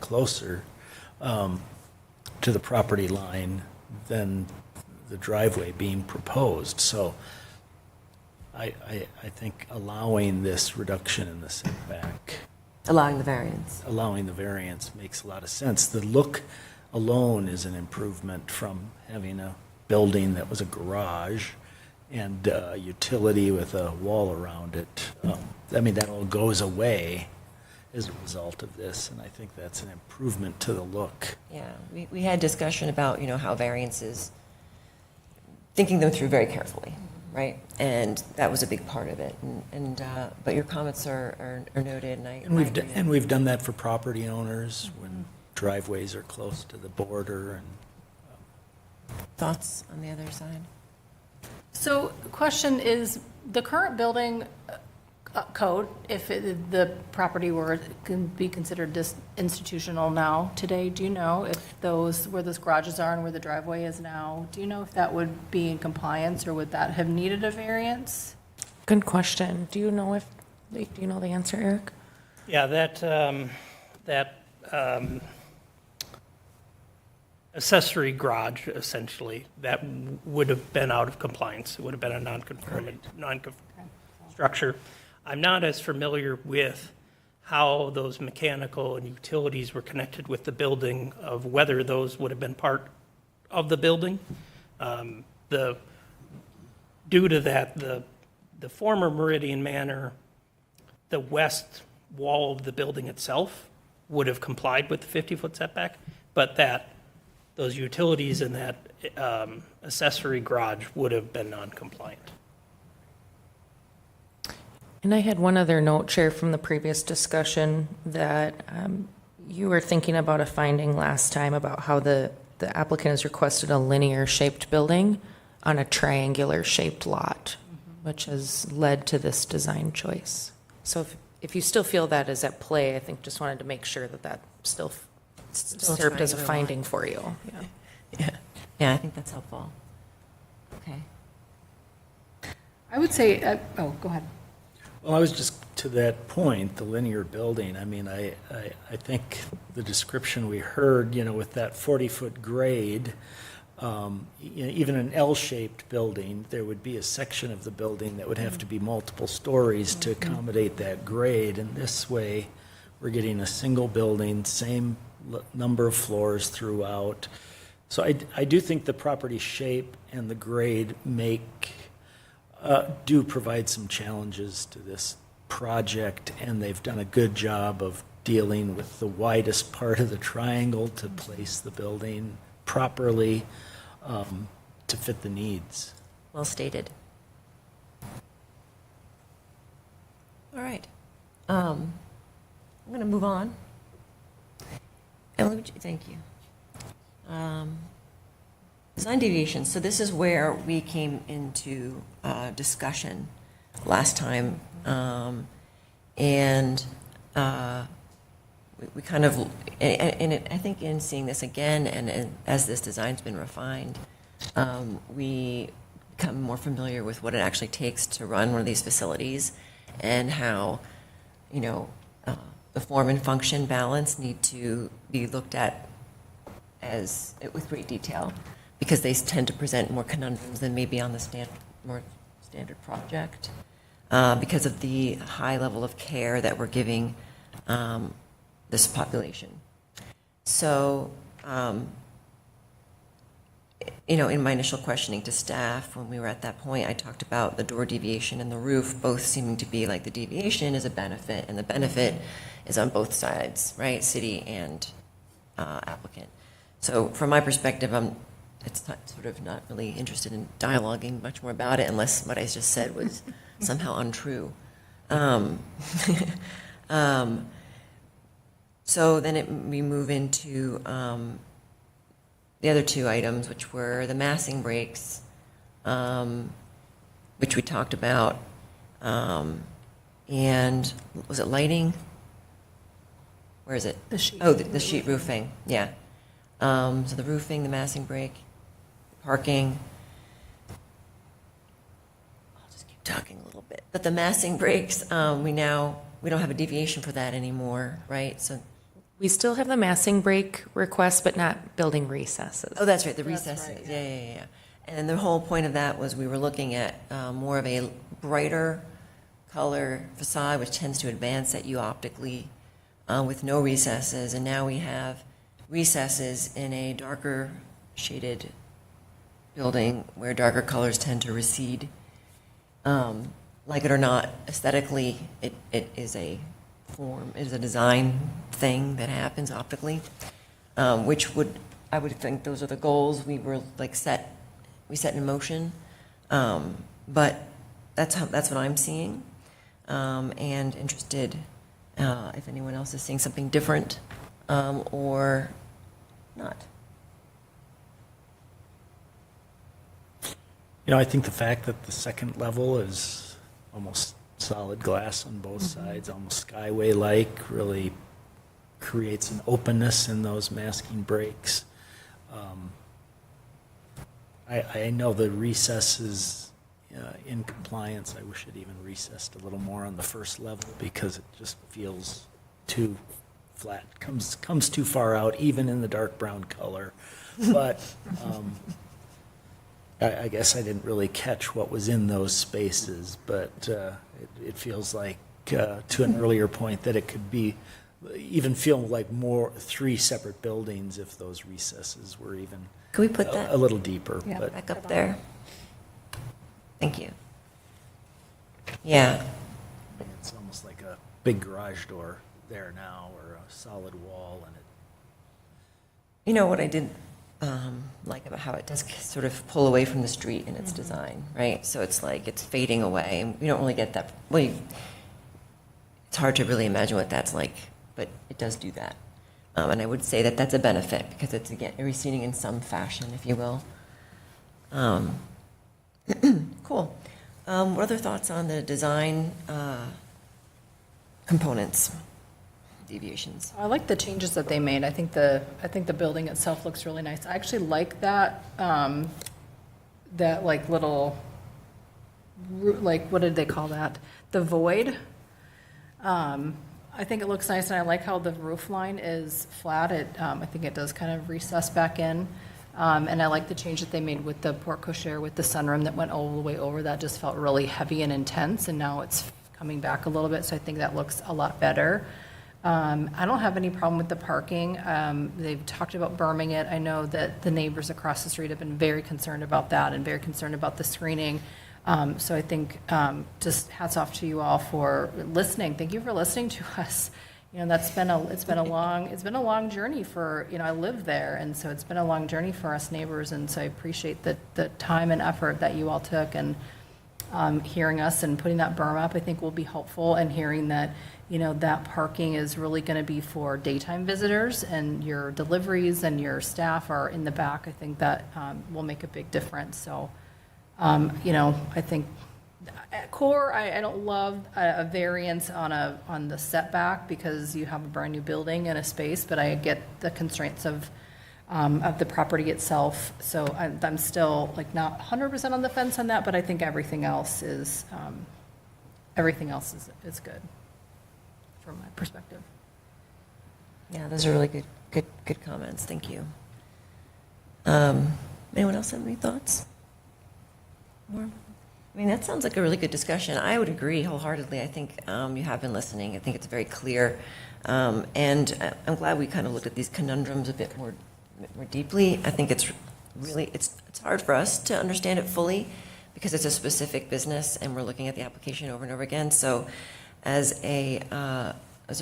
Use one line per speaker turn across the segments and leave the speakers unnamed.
closer to the property line than the driveway being proposed. So I think allowing this reduction in the setback,
Allowing the variance
makes a lot of sense. The look alone is an improvement from having a building that was a garage and utility with a wall around it. I mean, that all goes away as a result of this, and I think that's an improvement to the look.
Yeah, we had discussion about, how variances, thinking them through very carefully, right? And that was a big part of it. But your comments are noted, and I agree.
And we've done that for property owners when driveways are close to the border. And
Thoughts on the other side?
So the question is, the current building code, if the property can be considered institutional now, today, do you know if where those garages are and where the driveway is now, do you know if that would be in compliance, or would that have needed a variance?
Good question. Do you know the answer, Eric?
Yeah, that accessory garage, essentially, that would have been out of compliance. It would have been a non-conforming structure. I'm not as familiar with how those mechanical and utilities were connected with the building, of whether those would have been part of the building. Due to that, the former Meridian Manor, the west wall of the building itself would have complied with the 50-foot setback, but those utilities in that accessory garage would have been non-compliant.
And I had one other note, Chair, from the previous discussion, that you were thinking about a finding last time about how the applicant has requested a linear-shaped building on a triangular-shaped lot, which has led to this design choice. So if you still feel that is at play, I think just wanted to make sure that still served as a finding for you.
Yeah, I think that's helpful. Okay.
I would say, go ahead.
Well, I was just to that point, the linear building. I mean, I think the description we heard, with that 40-foot grade, even an L-shaped building, there would be a section of the building that would have to be multiple stories to accommodate that grade. And this way, we're getting a single building, same number of floors throughout. So I do think the property shape and the grade do provide some challenges to this project, and they've done a good job of dealing with the widest part of the triangle to place the building properly to fit the needs.
Well stated. All right. I'm going to move on. Emily, thank you. Design deviations. So this is where we came into discussion last time, and we kind of, I think in seeing this again, and as this design's been refined, we become more familiar with what it actually takes to run one of these facilities, and how, the form and function balance need to be looked at with great detail, because they tend to present more conundrums than maybe on the more standard project, because of the high level of care that we're giving this population. So, in my initial questioning to staff, when we were at that point, I talked about the door deviation and the roof both seeming to be like the deviation is a benefit, and the benefit is on both sides, right? City and applicant. So from my perspective, it's not really interested in dialoguing much more about it, unless what I just said was somehow untrue. So then we move into the other two items, which were the massing brakes, which we talked about, and was it lighting? Where is it?
The sheet.
Oh, the sheet roofing, yeah. So the roofing, the massing brake, parking. I'll just keep talking a little bit. But the massing brakes, we don't have a deviation for that anymore, right? So
We still have the massing break request, but not building recesses.
Oh, that's right, the
That's
recesses,
right,
yeah. And then the whole point of that was we were looking at more of a brighter color facade, which tends to advance at you optically with no recesses. And now we have recesses in a darker shaded building where darker colors tend to recede. Like it or not, aesthetically, it is a form, it is a design thing that happens optically, which would, I would think those are the goals we were like we set in motion. But that's what I'm seeing, and interested if anyone else is seeing something different or not.
I think the fact that the second level is almost solid glass on both sides, almost skyway-like, really creates an openness in those masking breaks. I know the recess is in compliance. I wish it even recessed a little more on the first level because it just feels too flat, comes too far out, even in the dark brown color. But I guess I didn't really catch what was in those spaces, but it feels like, to an earlier point, that it could be, even feel like three separate buildings if those recesses were even
Can we put that
a little deeper.
Yeah.
But
back up there? Thank you. Yeah,
it's almost like a big garage door there now, or a solid wall, and it.
you know what I did like about how it does sort of pull away from the street in its design, right? So it's like it's fading away, and we don't really get that. Well, it's hard to really imagine what that's like, but it does do that. And I would say that that's a benefit because it's, again, receding in some fashion, if you will. Cool. What other thoughts on the design components, deviations?
I like the changes that they made. I think the building itself looks really nice. I actually like that, that like little, like, what did they call that? The void. I think it looks nice, and I like how the roof line is flat. I think it does kind of recess back in. And I like the change that they made with the porte cochere, with the sunroom that went all the way over. That just felt really heavy and intense, and now it's coming back a little bit, so I think that looks a lot better. I don't have any problem with the parking. They've talked about berming it. I know that the neighbors across the street have been very concerned about that and very concerned about the screening. So I think just hats off to you all for listening. Thank you for listening to us. It's been a long journey for, I live there, and so it's been a long journey for us neighbors, and so I appreciate the time and effort that you all took, and hearing us and putting that berm up, I think will be helpful, and hearing that, that parking is really going to be for daytime visitors, and your deliveries and your staff are in the back. I think that will make a big difference. So, I think at core, I don't love a variance on the setback because you have a brand new building and a space, but I get the constraints of the property itself. So I'm still like not 100% on the fence on that, but I think everything else is good from my perspective.
Yeah, those are really good comments. Thank you. Anyone else have any thoughts? More? I mean, that sounds like a really good discussion. I would agree wholeheartedly. I think you have been listening. I think it's very clear. And I'm glad we kind of looked at these conundrums a bit more deeply. I think it's really, it's hard for us to understand it fully because it's a specific business and we're looking at the application over and over again. So as a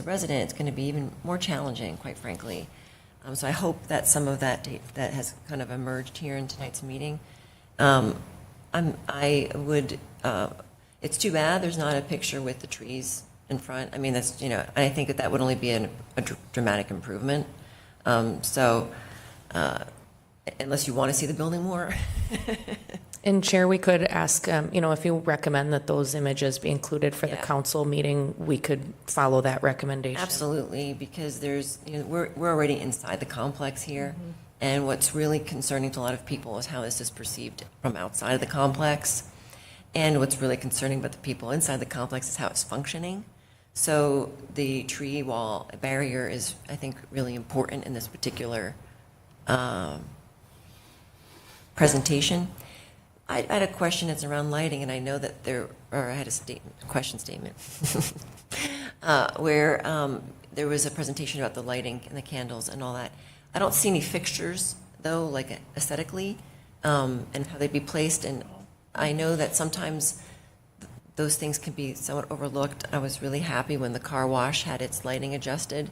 resident, it's going to be even more challenging, quite frankly. So I hope that some of that has kind of emerged here in tonight's meeting. It's too bad there's not a picture with the trees in front. I mean, that's, I think that would only be a dramatic improvement. Unless you want to see the building more.
And Chair, we could ask, if you recommend that those images be included for the
Yeah.
council meeting, we could follow that recommendation.
Absolutely, because we're already inside the complex here. Mm-hmm. And what's really concerning to a lot of people is how this is perceived from outside of the complex. And what's really concerning about the people inside the complex is how it's functioning. So the tree wall barrier is, I think, really important in this particular presentation. I had a question that's around lighting, and I know that I had a question statement, where there was a presentation about the lighting and the candles and all that. I don't see any fixtures, though, like aesthetically, and how they'd be placed, and I know that sometimes those things can be somewhat overlooked. I was really happy when the car wash had its lighting adjusted,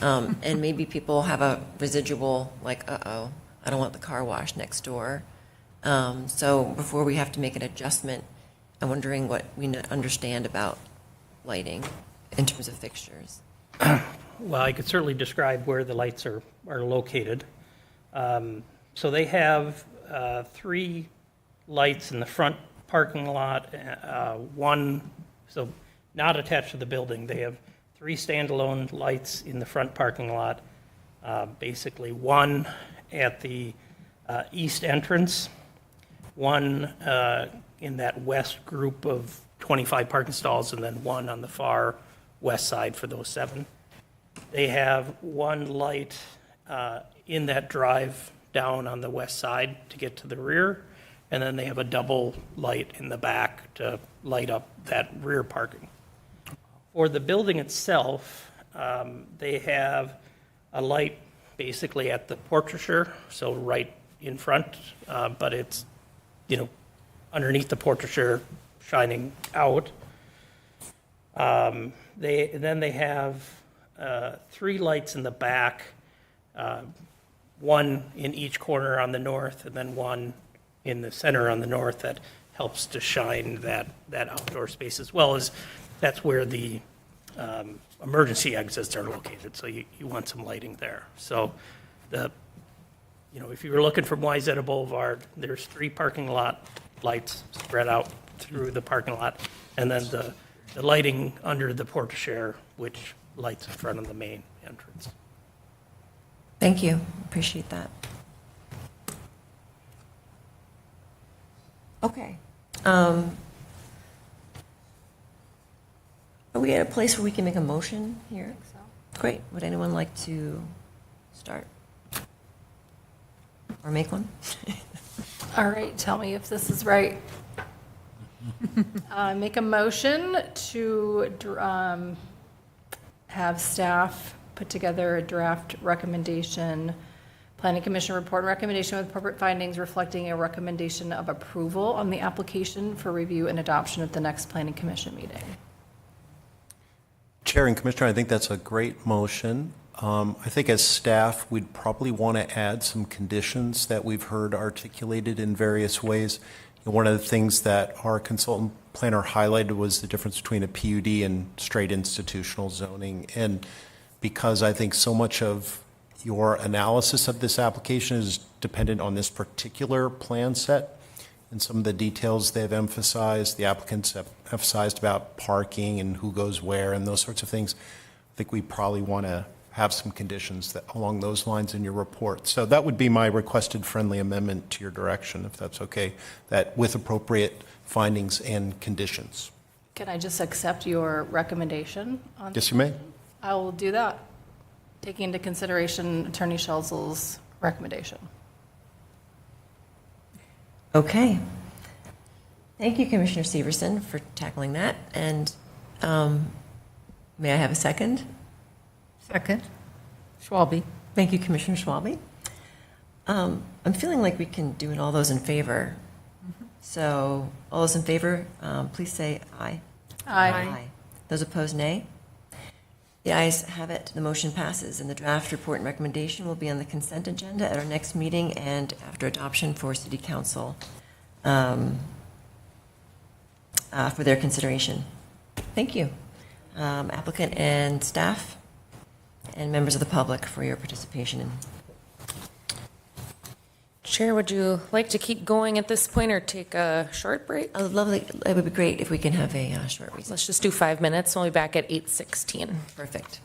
and maybe people have a residual, like, uh-oh, I don't want the car wash next door. So before we have to make an adjustment, I'm wondering what we understand about lighting in terms of fixtures.
Well, I could certainly describe where the lights are located. So they have 3 lights in the front parking lot, one, so not attached to the building. They have 3 standalone lights in the front parking lot, basically one at the east entrance, one in that west group of 25 parking stalls, and then one on the far west side for those 7. They have one light in that drive down on the west side to get to the rear, and then they have a double light in the back to light up that rear parking. For the building itself, they have a light basically at the portraiture, so right in front, but it's, underneath the portraiture shining out. They have 3 lights in the back, one in each corner on the north, and then one in the center on the north that helps to shine that outdoor space, as well as that's where the emergency exits are located, so you want some lighting there. So if you were looking from Wayzata Boulevard, there's 3 parking lot lights spread out through the parking lot, and then the lighting under the porte-cochere, which lights in front of the main entrance.
Thank you. Appreciate that. Okay. Are we at a place where we can make a motion here? Great. Would anyone like to start? Or make one?
All right, tell me if this is right. Make a motion to have staff put together a draft recommendation, planning commission report and recommendation with appropriate findings reflecting a recommendation of approval on the application for review and adoption at the next planning commission meeting.
Chair and Commissioner, I think that's a great motion. I think as staff, we'd probably want to add some conditions that we've heard articulated in various ways. One of the things that our consultant planner highlighted was the difference between a PUD and straight institutional zoning. And because I think so much of your analysis of this application is dependent on this particular plan set and some of the details they've emphasized, the applicants have emphasized about parking and who goes where and those sorts of things, I think we probably want to have some conditions that along those lines in your report. So that would be my requested friendly amendment to your direction, if that's okay, that with appropriate findings and conditions.
Can I just accept your recommendation on?
Yes, you may.
I will do that, taking into consideration Attorney Schelzel's recommendation.
Okay. Thank you, Commissioner Severson, for tackling that. And may I have a second?
Second. Schwalbe.
Thank you, Commissioner Schwalbe. I'm feeling like we can do it, all those in favor. So all those in favor, please say aye.
Aye.
Those opposed, nay. The ayes have it. The motion passes, and the draft report and recommendation will be on the consent agenda at our next meeting and after adoption for City Council for their consideration. Thank you, applicant and staff and members of the public for your participation.
Chair, would you like to keep going at this point or take a short break?
I would love it would be great if we can have a short recess.
Let's just do 5 minutes. We'll be back at 8:16.
Perfect.